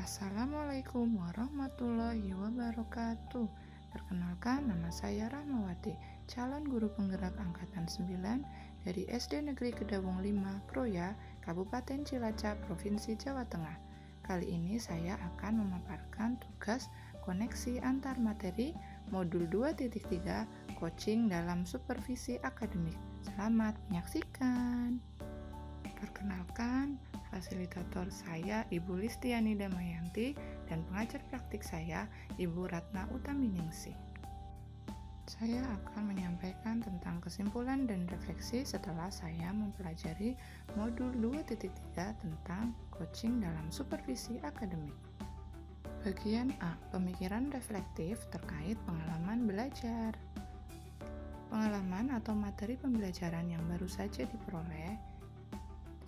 Assalamualaikum warahmatullahi wabarakatuh. Perkenalkan, nama saya Rahmawati, calon guru penggerak angkatan 9 dari SD Negeri Kedawung 5, Kroya, Kabupaten Cilacap, Provinsi Jawa Tengah. Kali ini saya akan memaparkan tugas koneksi antar materi modul 2.3 coaching dalam supervisi akademik. Selamat menyaksikan. Perkenalkan, fasilitator saya Ibu Listiani Damayanti dan pengajar praktik saya Ibu Ratna Utaminingsih. Saya akan menyampaikan tentang kesimpulan dan refleksi setelah saya mempelajari modul 2.3 tentang coaching dalam supervisi akademik. Bagian A, pemikiran reflektif terkait pengalaman belajar. Pengalaman atau materi pembelajaran yang baru saja diperoleh.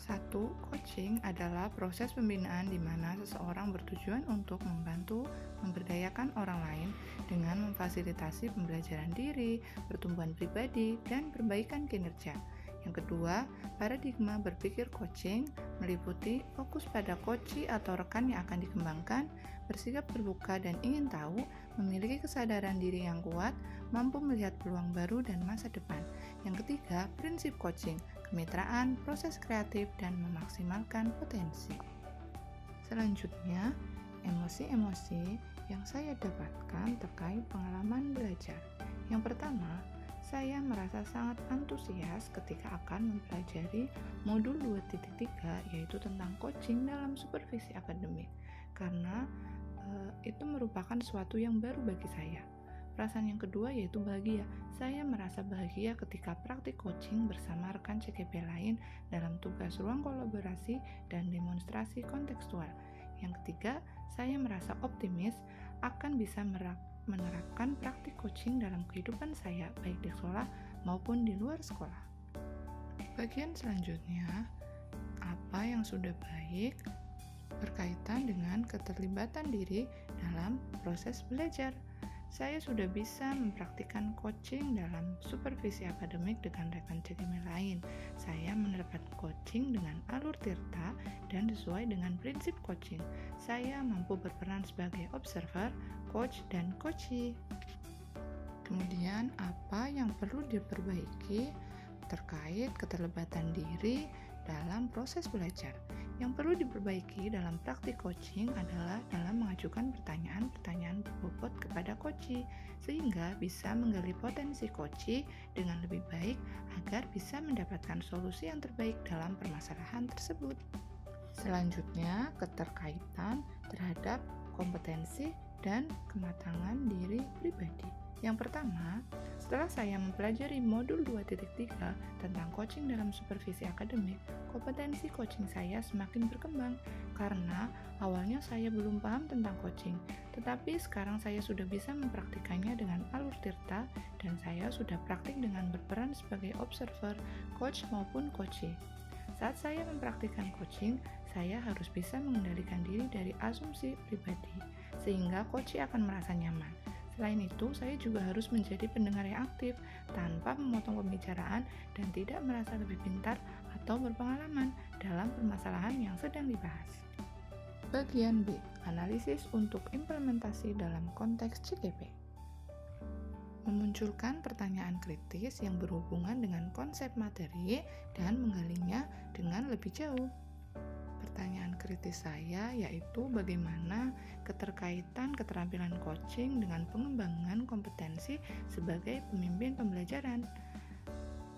1. Coaching adalah proses pembinaan di mana seseorang bertujuan untuk membantu memberdayakan orang lain dengan memfasilitasi pembelajaran diri, pertumbuhan pribadi, dan perbaikan kinerja. Yang kedua, paradigma berpikir coaching meliputi fokus pada coachee atau rekan yang akan dikembangkan, bersikap terbuka dan ingin tahu, memiliki kesadaran diri yang kuat, mampu melihat peluang baru dan masa depan. Yang ketiga, prinsip coaching, kemitraan, proses kreatif, dan memaksimalkan potensi. Selanjutnya, emosi-emosi yang saya dapatkan terkait pengalaman belajar. Yang pertama, saya merasa sangat antusias ketika akan mempelajari modul 2.3 yaitu tentang coaching dalam supervisi akademik karena itu merupakan sesuatu yang baru bagi saya. Perasaan yang kedua yaitu bahagia. Saya merasa bahagia ketika praktik coaching bersama rekan CKP lain dalam tugas ruang kolaborasi dan demonstrasi kontekstual. Yang ketiga, saya merasa optimis akan bisa menerapkan praktik coaching dalam kehidupan saya, baik di sekolah maupun di luar sekolah. Bagian selanjutnya, apa yang sudah baik berkaitan dengan keterlibatan diri dalam proses belajar. Saya sudah bisa mempraktikkan coaching dalam supervisi akademik dengan rekan CKP lain. Saya menerapkan coaching dengan alur tirta dan sesuai dengan prinsip coaching. Saya mampu berperan sebagai observer, coach, dan coachee. Kemudian, apa yang perlu diperbaiki terkait keterlibatan diri dalam proses belajar? Yang perlu diperbaiki dalam praktik coaching adalah dalam mengajukan pertanyaan-pertanyaan berbobot kepada coachee, sehingga bisa menggali potensi coachee dengan lebih baik agar bisa mendapatkan solusi yang terbaik dalam permasalahan tersebut. Selanjutnya, keterkaitan terhadap kompetensi dan kematangan diri pribadi. Yang pertama, setelah saya mempelajari modul 2.3 tentang coaching dalam supervisi akademik, kompetensi coaching saya semakin berkembang karena awalnya saya belum paham tentang coaching, tetapi sekarang saya sudah bisa mempraktikannya dengan alur tirta dan saya sudah praktik dengan berperan sebagai observer, coach maupun coachee. Saat saya mempraktikkan coaching, saya harus bisa mengendalikan diri dari asumsi pribadi, sehingga coachee akan merasa nyaman. Selain itu, saya juga harus menjadi pendengar yang aktif, tanpa memotong pembicaraan dan tidak merasa lebih pintar atau berpengalaman dalam permasalahan yang sedang dibahas. Bagian B, analisis untuk implementasi dalam konteks CKP. Memunculkan pertanyaan kritis yang berhubungan dengan konsep materi dan menggalinya dengan lebih jauh. Pertanyaan kritis saya yaitu bagaimana keterkaitan keterampilan coaching dengan pengembangan kompetensi sebagai pemimpin pembelajaran.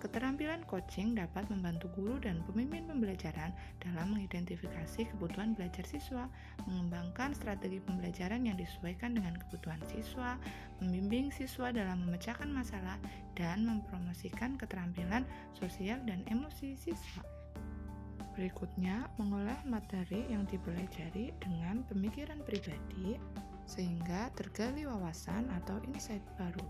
Keterampilan coaching dapat membantu guru dan pemimpin pembelajaran dalam mengidentifikasi kebutuhan belajar siswa, mengembangkan strategi pembelajaran yang disesuaikan dengan kebutuhan siswa, membimbing siswa dalam memecahkan masalah, dan mempromosikan keterampilan sosial dan emosi siswa. Berikutnya, mengolah materi yang dipelajari dengan pemikiran pribadi sehingga tergali wawasan atau insight baru.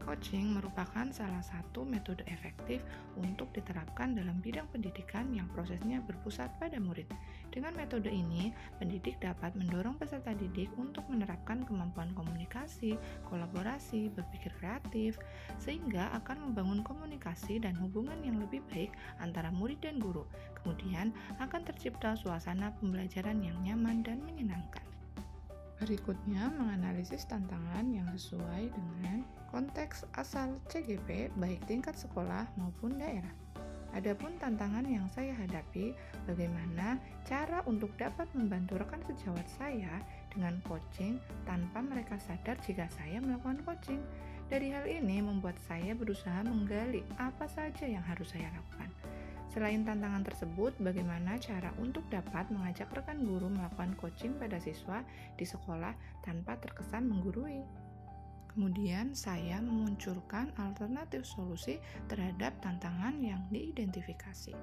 Coaching merupakan salah satu metode efektif untuk diterapkan dalam bidang pendidikan yang prosesnya berpusat pada murid. Dengan metode ini, pendidik dapat mendorong peserta didik untuk menerapkan kemampuan komunikasi, kolaborasi, berpikir kreatif, sehingga akan membangun komunikasi dan hubungan yang lebih baik antara murid dan guru. Kemudian, akan tercipta suasana pembelajaran yang nyaman dan menyenangkan. Berikutnya, menganalisis tantangan yang sesuai dengan konteks asal CGP baik tingkat sekolah maupun daerah. Adapun tantangan yang saya hadapi, bagaimana cara untuk dapat membantu rekan sejawat saya dengan coaching tanpa mereka sadar jika saya melakukan coaching. Dari hal ini membuat saya berusaha menggali apa saja yang harus saya lakukan. Selain tantangan tersebut, bagaimana cara untuk dapat mengajak rekan guru melakukan coaching pada siswa di sekolah tanpa terkesan menggurui? Kemudian, saya memunculkan alternatif solusi terhadap tantangan yang diidentifikasi.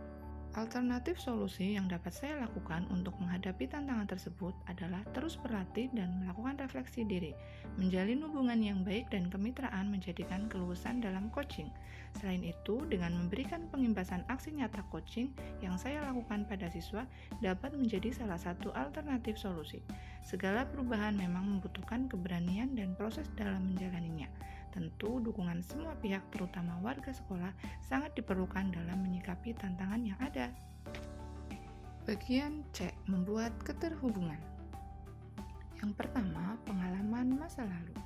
Alternatif solusi yang dapat saya lakukan untuk menghadapi tantangan tersebut adalah terus berlatih dan melakukan refleksi diri, menjalin hubungan yang baik dan kemitraan menjadikan kelulusan dalam coaching. Selain itu, dengan memberikan pengimbasan aksi nyata coaching yang saya lakukan pada siswa dapat menjadi salah satu alternatif solusi. Segala perubahan memang membutuhkan keberanian dan proses dalam menjalaninya. Tentu dukungan semua pihak terutama warga sekolah sangat diperlukan dalam menyikapi tantangan yang ada. Bagian C. Membuat keterhubungan. Yang pertama, pengalaman masa lalu.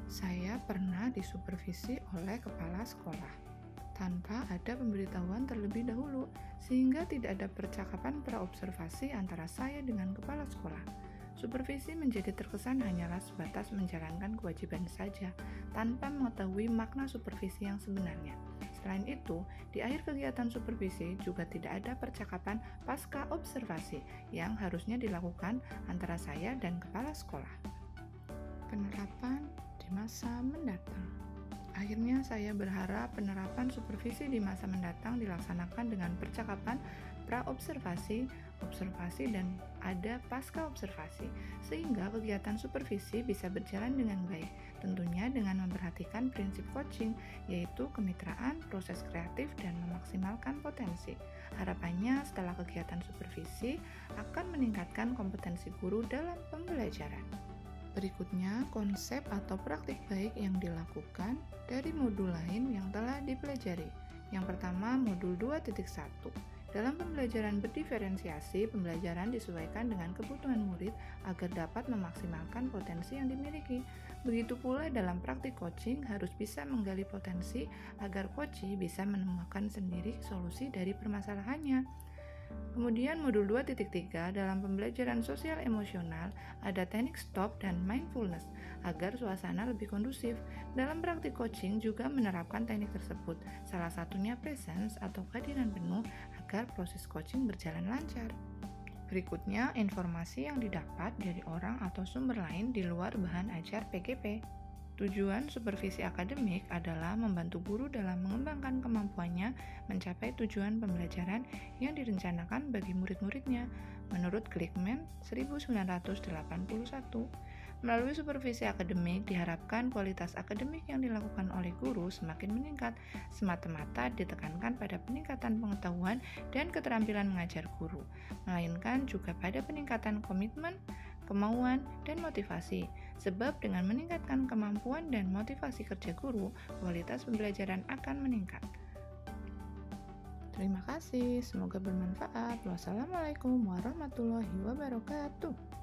Saya pernah disupervisi oleh kepala sekolah tanpa ada pemberitahuan terlebih dahulu, sehingga tidak ada percakapan praobservasi antara saya dengan kepala sekolah. Supervisi menjadi terkesan hanyalah sebatas menjalankan kewajiban saja, tanpa mengetahui makna supervisi yang sebenarnya. Selain itu, di akhir kegiatan supervisi juga tidak ada percakapan pasca observasi yang harusnya dilakukan antara saya dan kepala sekolah. Penerapan di masa mendatang. Akhirnya saya berharap penerapan supervisi di masa mendatang dilaksanakan dengan percakapan pra-observasi, observasi, dan ada pasca observasi, sehingga kegiatan supervisi bisa berjalan dengan baik, tentunya dengan memperhatikan prinsip coaching, yaitu kemitraan, proses kreatif, dan memaksimalkan potensi. Harapannya setelah kegiatan supervisi akan meningkatkan kompetensi guru dalam pembelajaran. Berikutnya, konsep atau praktik baik yang dilakukan dari modul lain yang telah dipelajari. Yang pertama, modul 2.1. Dalam pembelajaran berdiferensiasi, pembelajaran disesuaikan dengan kebutuhan murid agar dapat memaksimalkan potensi yang dimiliki. Begitu pula dalam praktik coaching harus bisa menggali potensi agar coach bisa menemukan sendiri solusi dari permasalahannya. Kemudian modul 2.3 dalam pembelajaran sosial emosional ada teknik stop dan mindfulness agar suasana lebih kondusif. Dalam praktik coaching juga menerapkan teknik tersebut, salah satunya presence atau kehadiran penuh agar proses coaching berjalan lancar. Berikutnya, informasi yang didapat dari orang atau sumber lain di luar bahan ajar PGP. Tujuan supervisi akademik adalah membantu guru dalam mengembangkan kemampuannya mencapai tujuan pembelajaran yang direncanakan bagi murid-muridnya menurut Glickman 1981. Melalui supervisi akademik diharapkan kualitas akademik yang dilakukan oleh guru semakin meningkat, semata-mata ditekankan pada peningkatan pengetahuan dan keterampilan mengajar guru, melainkan juga pada peningkatan komitmen, kemauan, dan motivasi. Sebab dengan meningkatkan kemampuan dan motivasi kerja guru, kualitas pembelajaran akan meningkat. Terima kasih, semoga bermanfaat. Wassalamualaikum warahmatullahi wabarakatuh.